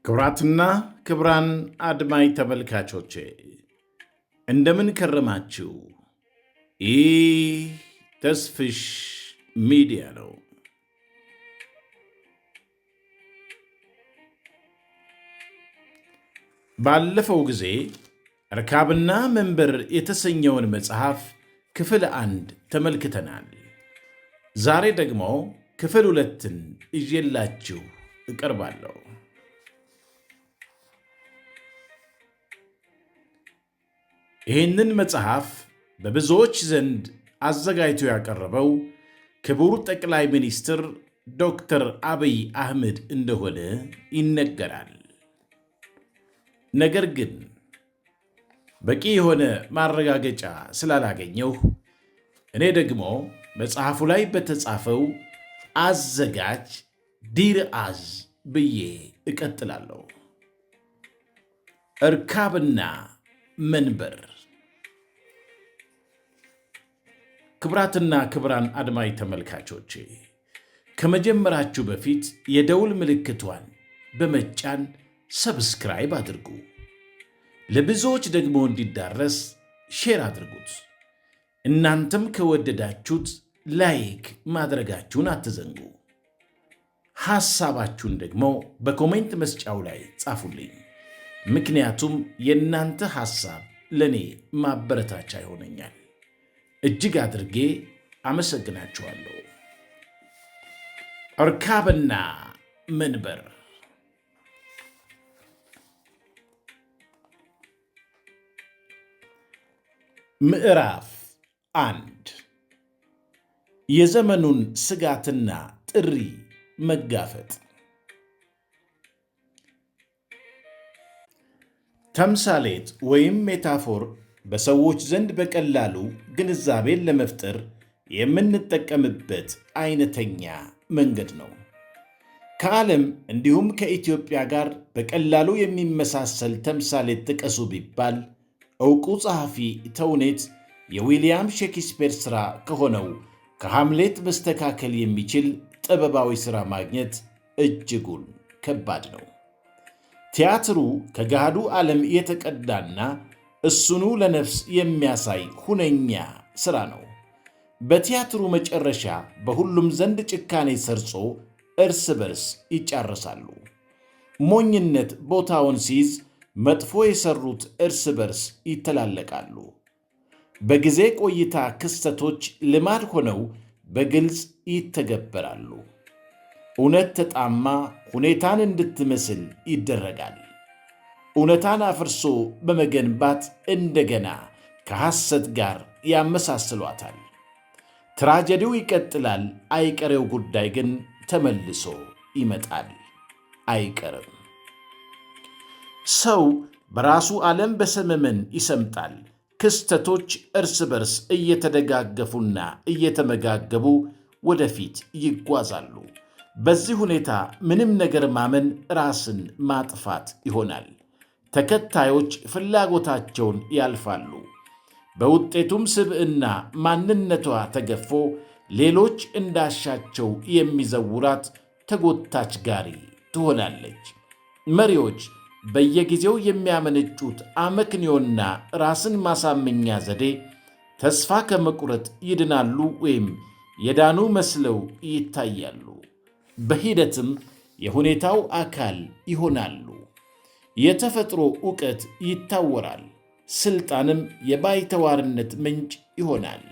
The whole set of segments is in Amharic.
ክብራትና ክብራን አድማጭ ተመልካቾቼ እንደምን ከረማችሁ? ይህ ተስፍሽ ሚዲያ ነው። ባለፈው ጊዜ እርካብና መንበር የተሰኘውን መጽሐፍ ክፍል 1 ተመልክተናል። ዛሬ ደግሞ ክፍል 2ን ይዤላችሁ እቀርባለሁ። ይህንን መጽሐፍ በብዙዎች ዘንድ አዘጋጅቶ ያቀረበው ክቡር ጠቅላይ ሚኒስትር ዶክተር አብይ አህመድ እንደሆነ ይነገራል። ነገር ግን በቂ የሆነ ማረጋገጫ ስላላገኘሁ እኔ ደግሞ መጽሐፉ ላይ በተጻፈው አዘጋጅ ዲርአዝ ብዬ እቀጥላለሁ። እርካብና መንበር። ክብራትና ክብራን አድማጭ ተመልካቾቼ ከመጀመራችሁ በፊት የደውል ምልክቷን በመጫን ሰብስክራይብ አድርጉ። ለብዙዎች ደግሞ እንዲዳረስ ሼር አድርጉት። እናንተም ከወደዳችሁት ላይክ ማድረጋችሁን አትዘንጉ። ሐሳባችሁን ደግሞ በኮሜንት መስጫው ላይ ጻፉልኝ። ምክንያቱም የእናንተ ሐሳብ ለእኔ ማበረታቻ ይሆነኛል። እጅግ አድርጌ አመሰግናችኋለሁ። እርካብና መንበር። ምዕራፍ 1 የዘመኑን ስጋትና ጥሪ መጋፈጥ። ተምሳሌት ወይም ሜታፎር በሰዎች ዘንድ በቀላሉ ግንዛቤን ለመፍጠር የምንጠቀምበት አይነተኛ መንገድ ነው። ከዓለም እንዲሁም ከኢትዮጵያ ጋር በቀላሉ የሚመሳሰል ተምሳሌት ጥቀሱ ቢባል ዕውቁ ጸሐፊ ተውኔት የዊልያም ሼክስፒር ሥራ ከሆነው ከሃምሌት መስተካከል የሚችል ጥበባዊ ሥራ ማግኘት እጅጉን ከባድ ነው። ቲያትሩ ከገሃዱ ዓለም የተቀዳና እሱኑ ለነፍስ የሚያሳይ ሁነኛ ሥራ ነው። በቲያትሩ መጨረሻ በሁሉም ዘንድ ጭካኔ ሰርጾ እርስ በርስ ይጫረሳሉ። ሞኝነት ቦታውን ሲይዝ መጥፎ የሠሩት እርስ በርስ ይተላለቃሉ። በጊዜ ቆይታ ክስተቶች ልማድ ሆነው በግልጽ ይተገበራሉ። እውነት ተጣማ ሁኔታን እንድትመስል ይደረጋል። እውነታን አፍርሶ በመገንባት እንደገና ከሐሰት ጋር ያመሳስሏታል። ትራጀዲው ይቀጥላል። አይቀሬው ጉዳይ ግን ተመልሶ ይመጣል። አይቀርም። ሰው በራሱ ዓለም በሰመመን ይሰምጣል። ክስተቶች እርስ በርስ እየተደጋገፉና እየተመጋገቡ ወደፊት ይጓዛሉ። በዚህ ሁኔታ ምንም ነገር ማመን ራስን ማጥፋት ይሆናል። ተከታዮች ፍላጎታቸውን ያልፋሉ። በውጤቱም ስብዕና ማንነቷ ተገፎ ሌሎች እንዳሻቸው የሚዘውራት ተጎታች ጋሪ ትሆናለች። መሪዎች በየጊዜው የሚያመነጩት አመክንዮና ራስን ማሳመኛ ዘዴ ተስፋ ከመቁረጥ ይድናሉ ወይም የዳኑ መስለው ይታያሉ። በሂደትም የሁኔታው አካል ይሆናሉ። የተፈጥሮ ዕውቀት ይታወራል። ሥልጣንም የባይተዋርነት ምንጭ ይሆናል።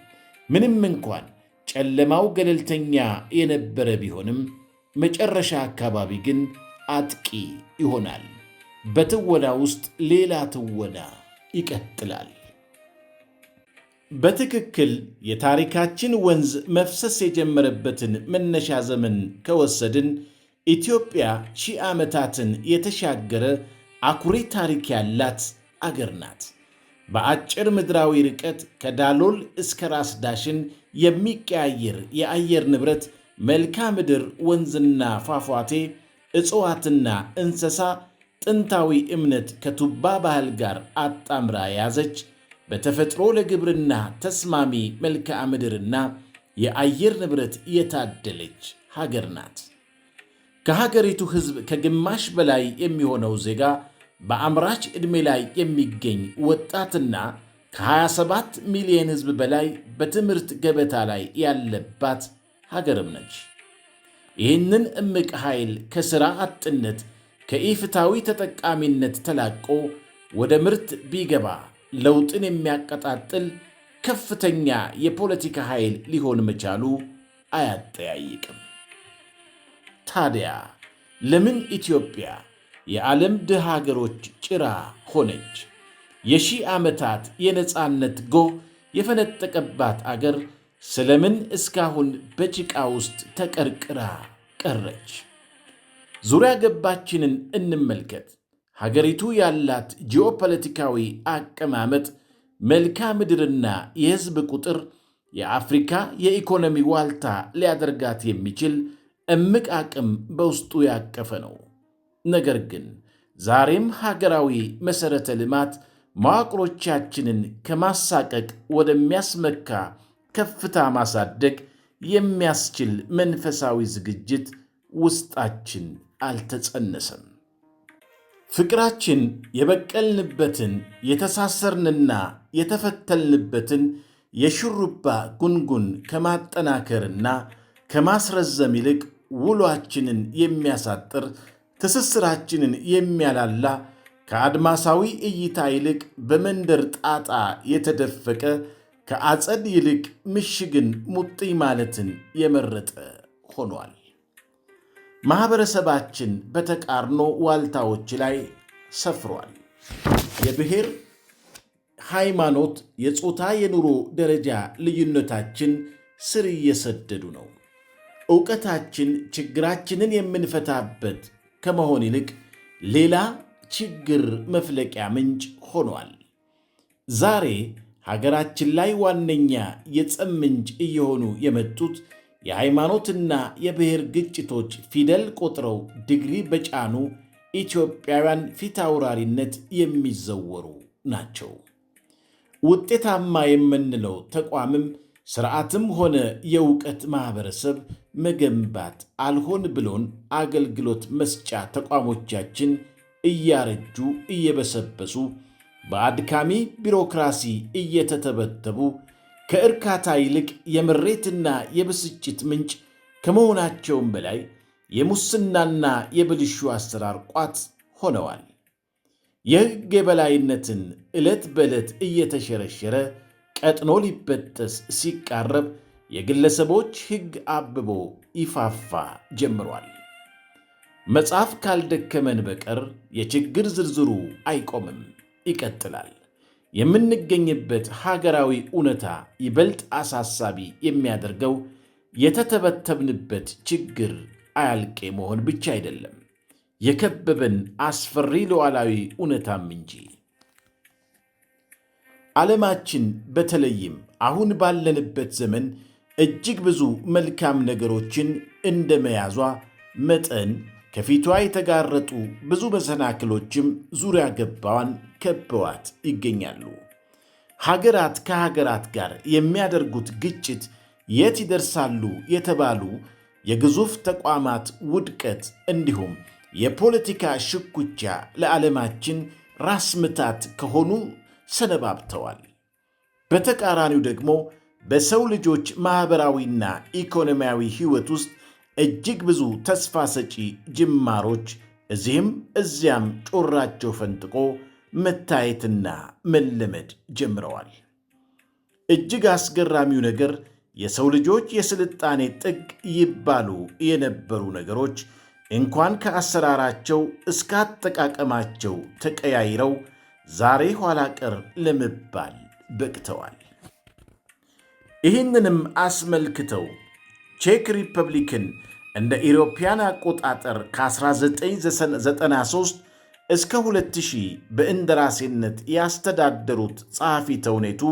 ምንም እንኳን ጨለማው ገለልተኛ የነበረ ቢሆንም መጨረሻ አካባቢ ግን አጥቂ ይሆናል። በትወና ውስጥ ሌላ ትወና ይቀጥላል። በትክክል የታሪካችን ወንዝ መፍሰስ የጀመረበትን መነሻ ዘመን ከወሰድን ኢትዮጵያ ሺህ ዓመታትን የተሻገረ አኩሪ ታሪክ ያላት አገር ናት። በአጭር ምድራዊ ርቀት ከዳሎል እስከ ራስ ዳሽን የሚቀያየር የአየር ንብረት፣ መልክዓ ምድር፣ ወንዝና ፏፏቴ፣ እጽዋትና እንስሳ፣ ጥንታዊ እምነት ከቱባ ባህል ጋር አጣምራ ያዘች በተፈጥሮ ለግብርና ተስማሚ መልክዓ ምድርና የአየር ንብረት የታደለች ሀገር ናት። ከሀገሪቱ ሕዝብ ከግማሽ በላይ የሚሆነው ዜጋ በአምራች ዕድሜ ላይ የሚገኝ ወጣትና ከ27 ሚሊዮን ሕዝብ በላይ በትምህርት ገበታ ላይ ያለባት ሀገርም ነች። ይህንን እምቅ ኃይል ከሥራ አጥነት ከኢፍታዊ ተጠቃሚነት ተላቆ ወደ ምርት ቢገባ ለውጥን የሚያቀጣጥል ከፍተኛ የፖለቲካ ኃይል ሊሆን መቻሉ አያጠያይቅም። ታዲያ ለምን ኢትዮጵያ የዓለም ድሃ ሀገሮች ጭራ ሆነች? የሺህ ዓመታት የነጻነት ጎህ የፈነጠቀባት አገር ስለምን እስካሁን በጭቃ ውስጥ ተቀርቅራ ቀረች? ዙሪያ ገባችንን እንመልከት። ሀገሪቱ ያላት ጂኦፖለቲካዊ አቀማመጥ፣ መልክዓ ምድርና የሕዝብ ቁጥር የአፍሪካ የኢኮኖሚ ዋልታ ሊያደርጋት የሚችል እምቅ አቅም በውስጡ ያቀፈ ነው። ነገር ግን ዛሬም ሀገራዊ መሠረተ ልማት መዋቅሮቻችንን ከማሳቀቅ ወደሚያስመካ ከፍታ ማሳደግ የሚያስችል መንፈሳዊ ዝግጅት ውስጣችን አልተጸነሰም። ፍቅራችን የበቀልንበትን የተሳሰርንና የተፈተልንበትን የሹሩባ ጉንጉን ከማጠናከርና ከማስረዘም ይልቅ ውሏችንን የሚያሳጥር፣ ትስስራችንን የሚያላላ፣ ከአድማሳዊ እይታ ይልቅ በመንደር ጣጣ የተደፈቀ፣ ከአጸድ ይልቅ ምሽግን ሙጥኝ ማለትን የመረጠ ሆኗል። ማኅበረሰባችን በተቃርኖ ዋልታዎች ላይ ሰፍሯል። የብሔር፣ ሃይማኖት፣ የጾታ፣ የኑሮ ደረጃ ልዩነታችን ስር እየሰደዱ ነው። ዕውቀታችን ችግራችንን የምንፈታበት ከመሆን ይልቅ ሌላ ችግር መፍለቂያ ምንጭ ሆኗል። ዛሬ ሀገራችን ላይ ዋነኛ የጸብ ምንጭ እየሆኑ የመጡት የሃይማኖትና የብሔር ግጭቶች ፊደል ቆጥረው ዲግሪ በጫኑ ኢትዮጵያውያን ፊታውራሪነት የሚዘወሩ ናቸው። ውጤታማ የምንለው ተቋምም ሥርዓትም ሆነ የእውቀት ማኅበረሰብ መገንባት አልሆን ብሎን አገልግሎት መስጫ ተቋሞቻችን እያረጁ እየበሰበሱ በአድካሚ ቢሮክራሲ እየተተበተቡ ከእርካታ ይልቅ የምሬትና የብስጭት ምንጭ ከመሆናቸውም በላይ የሙስናና የብልሹ አሰራር ቋት ሆነዋል። የሕግ የበላይነትን ዕለት በዕለት እየተሸረሸረ ቀጥኖ ሊበጠስ ሲቃረብ የግለሰቦች ሕግ አብቦ ይፋፋ ጀምሯል። መጽሐፍ ካልደከመን በቀር የችግር ዝርዝሩ አይቆምም፣ ይቀጥላል። የምንገኝበት ሀገራዊ እውነታ ይበልጥ አሳሳቢ የሚያደርገው የተተበተብንበት ችግር አያልቄ መሆን ብቻ አይደለም፣ የከበበን አስፈሪ ሉዓላዊ እውነታም እንጂ። ዓለማችን በተለይም አሁን ባለንበት ዘመን እጅግ ብዙ መልካም ነገሮችን እንደመያዟ መጠን ከፊቷ የተጋረጡ ብዙ መሰናክሎችም ዙሪያ ገባዋን ከበዋት ይገኛሉ። ሀገራት ከሀገራት ጋር የሚያደርጉት ግጭት፣ የት ይደርሳሉ የተባሉ የግዙፍ ተቋማት ውድቀት፣ እንዲሁም የፖለቲካ ሽኩቻ ለዓለማችን ራስ ምታት ከሆኑ ሰነባብተዋል። በተቃራኒው ደግሞ በሰው ልጆች ማኅበራዊና ኢኮኖሚያዊ ሕይወት ውስጥ እጅግ ብዙ ተስፋ ሰጪ ጅማሮች እዚህም እዚያም ጮራቸው ፈንጥቆ መታየትና መለመድ ጀምረዋል። እጅግ አስገራሚው ነገር የሰው ልጆች የስልጣኔ ጥግ ይባሉ የነበሩ ነገሮች እንኳን ከአሰራራቸው እስከ አጠቃቀማቸው ተቀያይረው ዛሬ ኋላ ቀር ለመባል በቅተዋል። ይህንንም አስመልክተው ቼክ ሪፐብሊክን እንደ ኢሮፓያን አቆጣጠር ከ1993 እስከ 2000 በእንደራሴነት ያስተዳደሩት ጸሐፊ ተውኔቱ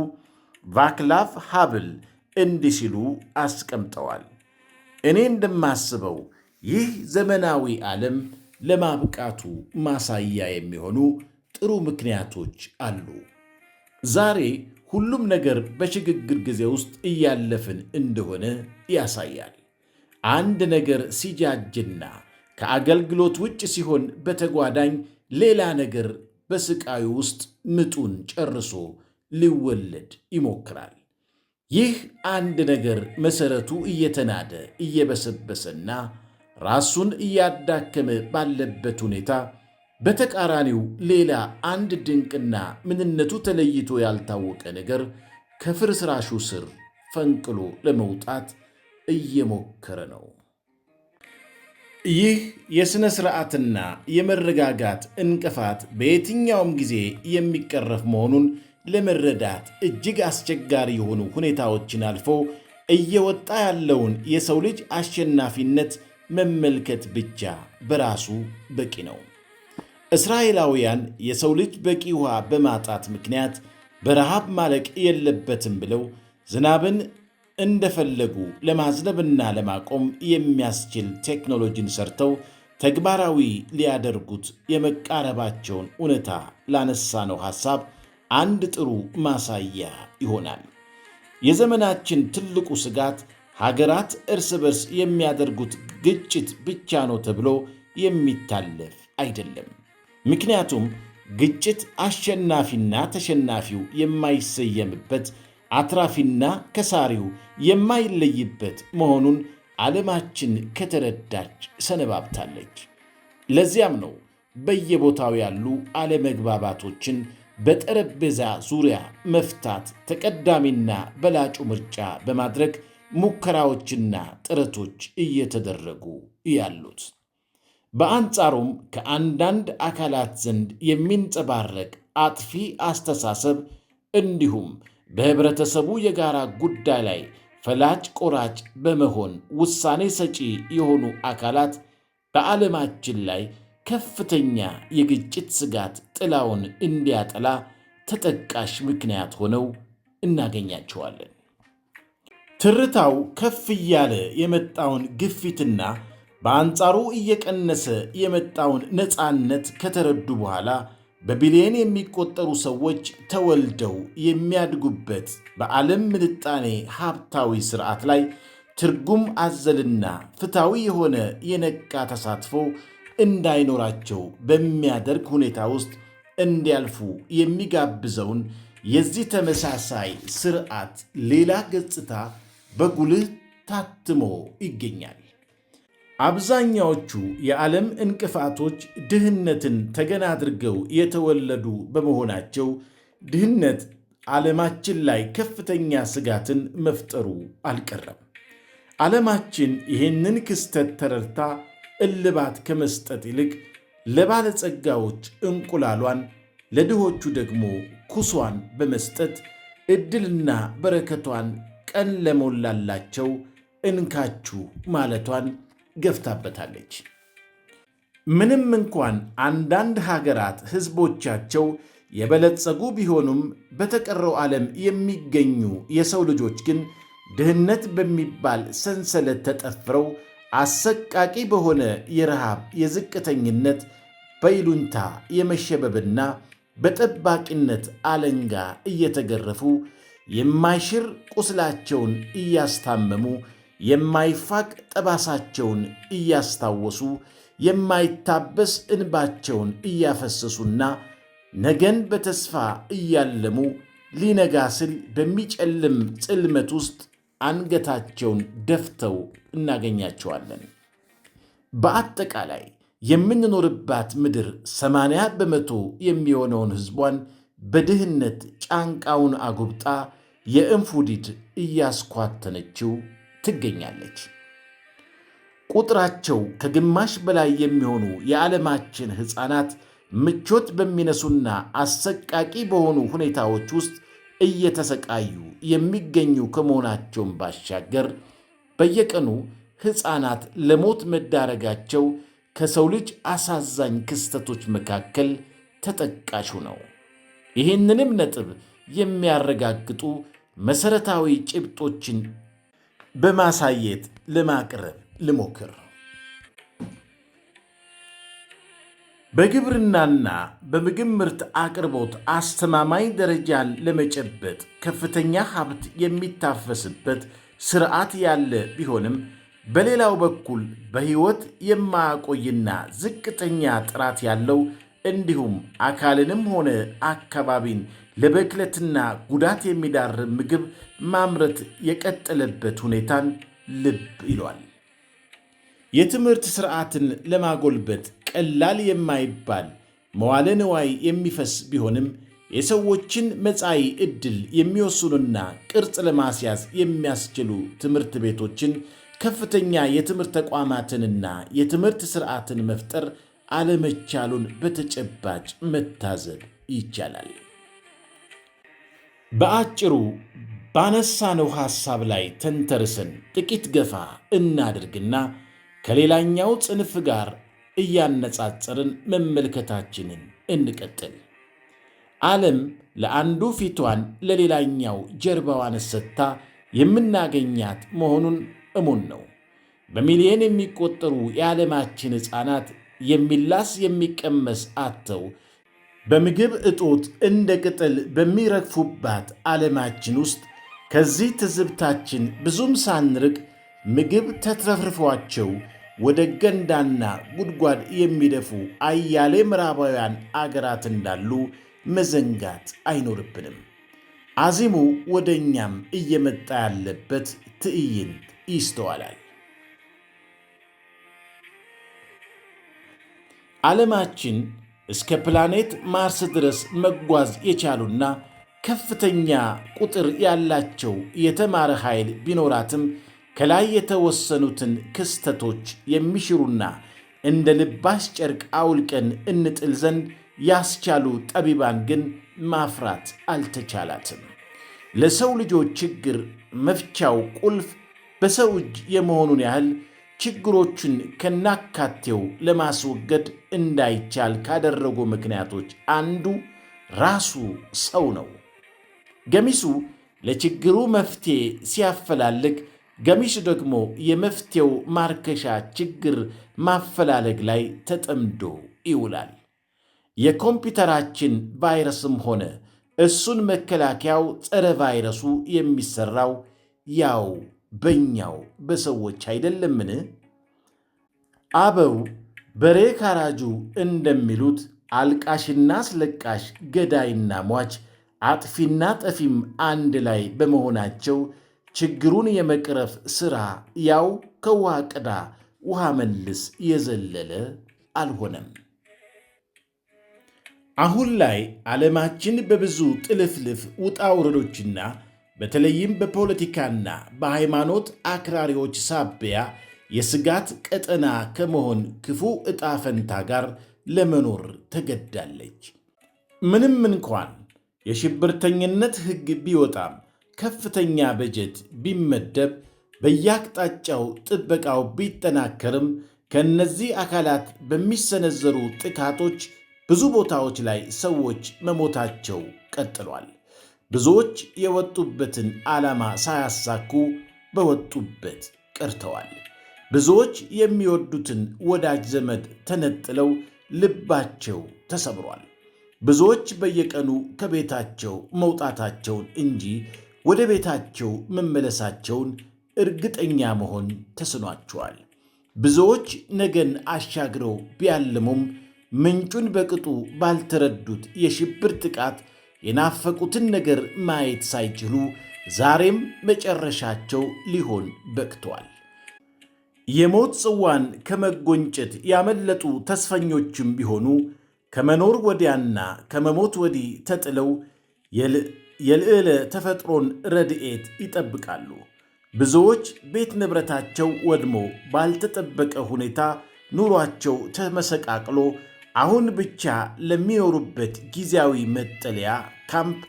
ቫክላቭ ሃብል እንዲህ ሲሉ አስቀምጠዋል። እኔ እንደማስበው ይህ ዘመናዊ ዓለም ለማብቃቱ ማሳያ የሚሆኑ ጥሩ ምክንያቶች አሉ። ዛሬ ሁሉም ነገር በሽግግር ጊዜ ውስጥ እያለፍን እንደሆነ ያሳያል። አንድ ነገር ሲጃጅና ከአገልግሎት ውጭ ሲሆን በተጓዳኝ ሌላ ነገር በስቃዩ ውስጥ ምጡን ጨርሶ ሊወለድ ይሞክራል። ይህ አንድ ነገር መሠረቱ እየተናደ እየበሰበሰና ራሱን እያዳከመ ባለበት ሁኔታ በተቃራኒው ሌላ አንድ ድንቅና ምንነቱ ተለይቶ ያልታወቀ ነገር ከፍርስራሹ ስር ፈንቅሎ ለመውጣት እየሞከረ ነው። ይህ የሥነ ሥርዓትና የመረጋጋት እንቅፋት በየትኛውም ጊዜ የሚቀረፍ መሆኑን ለመረዳት እጅግ አስቸጋሪ የሆኑ ሁኔታዎችን አልፎ እየወጣ ያለውን የሰው ልጅ አሸናፊነት መመልከት ብቻ በራሱ በቂ ነው። እስራኤላውያን የሰው ልጅ በቂ ውሃ በማጣት ምክንያት በረሃብ ማለቅ የለበትም ብለው ዝናብን እንደፈለጉ ለማዝነብና ለማቆም የሚያስችል ቴክኖሎጂን ሰርተው ተግባራዊ ሊያደርጉት የመቃረባቸውን እውነታ ላነሳነው ሐሳብ አንድ ጥሩ ማሳያ ይሆናል። የዘመናችን ትልቁ ስጋት ሀገራት እርስ በርስ የሚያደርጉት ግጭት ብቻ ነው ተብሎ የሚታለፍ አይደለም። ምክንያቱም ግጭት አሸናፊና ተሸናፊው የማይሰየምበት፣ አትራፊና ከሳሪው የማይለይበት መሆኑን ዓለማችን ከተረዳች ሰነባብታለች። ለዚያም ነው በየቦታው ያሉ አለመግባባቶችን በጠረጴዛ ዙሪያ መፍታት ተቀዳሚና በላጩ ምርጫ በማድረግ ሙከራዎችና ጥረቶች እየተደረጉ ያሉት። በአንጻሩም ከአንዳንድ አካላት ዘንድ የሚንጸባረቅ አጥፊ አስተሳሰብ እንዲሁም በህብረተሰቡ የጋራ ጉዳይ ላይ ፈላጭ ቆራጭ በመሆን ውሳኔ ሰጪ የሆኑ አካላት በዓለማችን ላይ ከፍተኛ የግጭት ስጋት ጥላውን እንዲያጠላ ተጠቃሽ ምክንያት ሆነው እናገኛቸዋለን። ትርታው ከፍ እያለ የመጣውን ግፊትና በአንጻሩ እየቀነሰ የመጣውን ነፃነት ከተረዱ በኋላ በቢሊዮን የሚቆጠሩ ሰዎች ተወልደው የሚያድጉበት በዓለም ምጣኔ ሀብታዊ ሥርዓት ላይ ትርጉም አዘልና ፍትሐዊ የሆነ የነቃ ተሳትፎ እንዳይኖራቸው በሚያደርግ ሁኔታ ውስጥ እንዲያልፉ የሚጋብዘውን የዚህ ተመሳሳይ ሥርዓት ሌላ ገጽታ በጉልህ ታትሞ ይገኛል። አብዛኛዎቹ የዓለም እንቅፋቶች ድህነትን ተገን አድርገው የተወለዱ በመሆናቸው ድህነት ዓለማችን ላይ ከፍተኛ ስጋትን መፍጠሩ አልቀረም። ዓለማችን ይህንን ክስተት ተረድታ እልባት ከመስጠት ይልቅ ለባለጸጋዎች እንቁላሏን ለድሆቹ ደግሞ ኩሷን በመስጠት ዕድልና በረከቷን ቀን ለሞላላቸው እንካችሁ ማለቷን ገፍታበታለች። ምንም እንኳን አንዳንድ ሀገራት ሕዝቦቻቸው የበለጸጉ ቢሆኑም በተቀረው ዓለም የሚገኙ የሰው ልጆች ግን ድህነት በሚባል ሰንሰለት ተጠፍረው አሰቃቂ በሆነ የረሃብ፣ የዝቅተኝነት፣ በይሉንታ የመሸበብና በጠባቂነት አለንጋ እየተገረፉ የማይሽር ቁስላቸውን እያስታመሙ የማይፋቅ ጠባሳቸውን እያስታወሱ የማይታበስ እንባቸውን እያፈሰሱና ነገን በተስፋ እያለሙ ሊነጋ ሲል በሚጨልም ጽልመት ውስጥ አንገታቸውን ደፍተው እናገኛቸዋለን። በአጠቃላይ የምንኖርባት ምድር 80 በመቶ የሚሆነውን ሕዝቧን በድህነት ጫንቃውን አጉብጣ የእንፉዲድ እያስኳተነችው ትገኛለች። ቁጥራቸው ከግማሽ በላይ የሚሆኑ የዓለማችን ሕፃናት ምቾት በሚነሱና አሰቃቂ በሆኑ ሁኔታዎች ውስጥ እየተሰቃዩ የሚገኙ ከመሆናቸውም ባሻገር በየቀኑ ሕፃናት ለሞት መዳረጋቸው ከሰው ልጅ አሳዛኝ ክስተቶች መካከል ተጠቃሹ ነው። ይህንንም ነጥብ የሚያረጋግጡ መሠረታዊ ጭብጦችን በማሳየት ለማቅረብ ልሞክር። በግብርናና በምግብ ምርት አቅርቦት አስተማማኝ ደረጃን ለመጨበጥ ከፍተኛ ሀብት የሚታፈስበት ስርዓት ያለ ቢሆንም በሌላው በኩል በሕይወት የማያቆይና ዝቅተኛ ጥራት ያለው እንዲሁም አካልንም ሆነ አካባቢን ለብክለትና ጉዳት የሚዳርግ ምግብ ማምረት የቀጠለበት ሁኔታን ልብ ይሏል። የትምህርት ሥርዓትን ለማጎልበት ቀላል የማይባል መዋለ ንዋይ የሚፈስ ቢሆንም የሰዎችን መጻኢ ዕድል የሚወስኑና ቅርጽ ለማስያዝ የሚያስችሉ ትምህርት ቤቶችን፣ ከፍተኛ የትምህርት ተቋማትንና የትምህርት ሥርዓትን መፍጠር አለመቻሉን በተጨባጭ መታዘብ ይቻላል። በአጭሩ ባነሳነው ሐሳብ ላይ ተንተርሰን ጥቂት ገፋ እናድርግና ከሌላኛው ጽንፍ ጋር እያነጻጸርን መመልከታችንን እንቀጥል። ዓለም ለአንዱ ፊቷን ለሌላኛው ጀርባዋን ሰጥታ የምናገኛት መሆኑን እሙን ነው። በሚሊዮን የሚቆጠሩ የዓለማችን ሕፃናት የሚላስ የሚቀመስ አጥተው በምግብ እጦት እንደ ቅጠል በሚረግፉባት ዓለማችን ውስጥ ከዚህ ትዝብታችን ብዙም ሳንርቅ ምግብ ተትረፍርፏቸው ወደ ገንዳና ጉድጓድ የሚደፉ አያሌ ምዕራባውያን አገራት እንዳሉ መዘንጋት አይኖርብንም። አዚሙ ወደ እኛም እየመጣ ያለበት ትዕይንት ይስተዋላል። ዓለማችን እስከ ፕላኔት ማርስ ድረስ መጓዝ የቻሉና ከፍተኛ ቁጥር ያላቸው የተማረ ኃይል ቢኖራትም ከላይ የተወሰኑትን ክስተቶች የሚሽሩና እንደ ልባሽ ጨርቅ አውልቀን እንጥል ዘንድ ያስቻሉ ጠቢባን ግን ማፍራት አልተቻላትም። ለሰው ልጆች ችግር መፍቻው ቁልፍ በሰው እጅ የመሆኑን ያህል ችግሮቹን ከናካቴው ለማስወገድ እንዳይቻል ካደረጉ ምክንያቶች አንዱ ራሱ ሰው ነው። ገሚሱ ለችግሩ መፍትሔ ሲያፈላልግ፣ ገሚሱ ደግሞ የመፍትሔው ማርከሻ ችግር ማፈላለግ ላይ ተጠምዶ ይውላል። የኮምፒውተራችን ቫይረስም ሆነ እሱን መከላከያው ጸረ ቫይረሱ የሚሠራው ያው በእኛው በሰዎች አይደለምን? አበው በሬ ካራጁ እንደሚሉት አልቃሽና አስለቃሽ፣ ገዳይና ሟች፣ አጥፊና ጠፊም አንድ ላይ በመሆናቸው ችግሩን የመቅረፍ ሥራ ያው ከውሃ ቅዳ ውሃ መልስ የዘለለ አልሆነም። አሁን ላይ ዓለማችን በብዙ ጥልፍልፍ ውጣ ውረዶችና በተለይም በፖለቲካና በሃይማኖት አክራሪዎች ሳቢያ የስጋት ቀጠና ከመሆን ክፉ ዕጣ ፈንታ ጋር ለመኖር ተገዳለች። ምንም እንኳን የሽብርተኝነት ሕግ ቢወጣም፣ ከፍተኛ በጀት ቢመደብ፣ በየአቅጣጫው ጥበቃው ቢጠናከርም ከእነዚህ አካላት በሚሰነዘሩ ጥቃቶች ብዙ ቦታዎች ላይ ሰዎች መሞታቸው ቀጥሏል። ብዙዎች የወጡበትን ዓላማ ሳያሳኩ በወጡበት ቀርተዋል። ብዙዎች የሚወዱትን ወዳጅ ዘመድ ተነጥለው ልባቸው ተሰብሯል። ብዙዎች በየቀኑ ከቤታቸው መውጣታቸውን እንጂ ወደ ቤታቸው መመለሳቸውን እርግጠኛ መሆን ተስኗቸዋል። ብዙዎች ነገን አሻግረው ቢያልሙም ምንጩን በቅጡ ባልተረዱት የሽብር ጥቃት የናፈቁትን ነገር ማየት ሳይችሉ ዛሬም መጨረሻቸው ሊሆን በቅቷል። የሞት ጽዋን ከመጎንጨት ያመለጡ ተስፈኞችም ቢሆኑ ከመኖር ወዲያና ከመሞት ወዲህ ተጥለው የልዕለ ተፈጥሮን ረድኤት ይጠብቃሉ። ብዙዎች ቤት ንብረታቸው ወድሞ ባልተጠበቀ ሁኔታ ኑሯቸው ተመሰቃቅሎ አሁን ብቻ ለሚኖሩበት ጊዜያዊ መጠለያ ካምፕ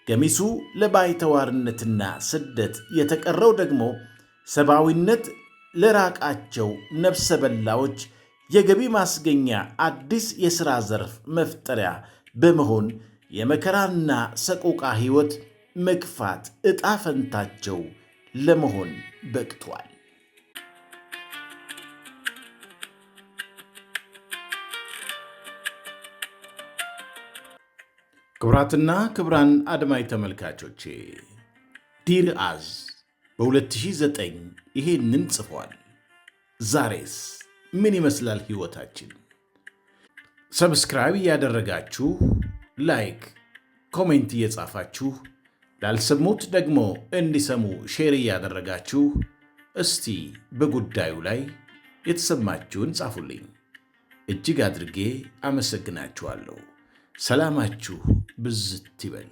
ገሚሱ ለባይተዋርነትና ስደት፣ የተቀረው ደግሞ ሰብአዊነት ለራቃቸው ነፍሰ በላዎች የገቢ ማስገኛ አዲስ የሥራ ዘርፍ መፍጠሪያ በመሆን የመከራና ሰቆቃ ሕይወት መግፋት ዕጣ ፈንታቸው ለመሆን በቅቷል። ክቡራትና ክቡራን አድማጭ ተመልካቾቼ ዲር አዝ በ2009 ይሄንን ጽፏል። ዛሬስ ምን ይመስላል ሕይወታችን? ሰብስክራይብ እያደረጋችሁ ላይክ፣ ኮሜንት እየጻፋችሁ ላልሰሙት ደግሞ እንዲሰሙ ሼር እያደረጋችሁ እስቲ በጉዳዩ ላይ የተሰማችሁን ጻፉልኝ። እጅግ አድርጌ አመሰግናችኋለሁ። ሰላማችሁ ብዝት ይበል።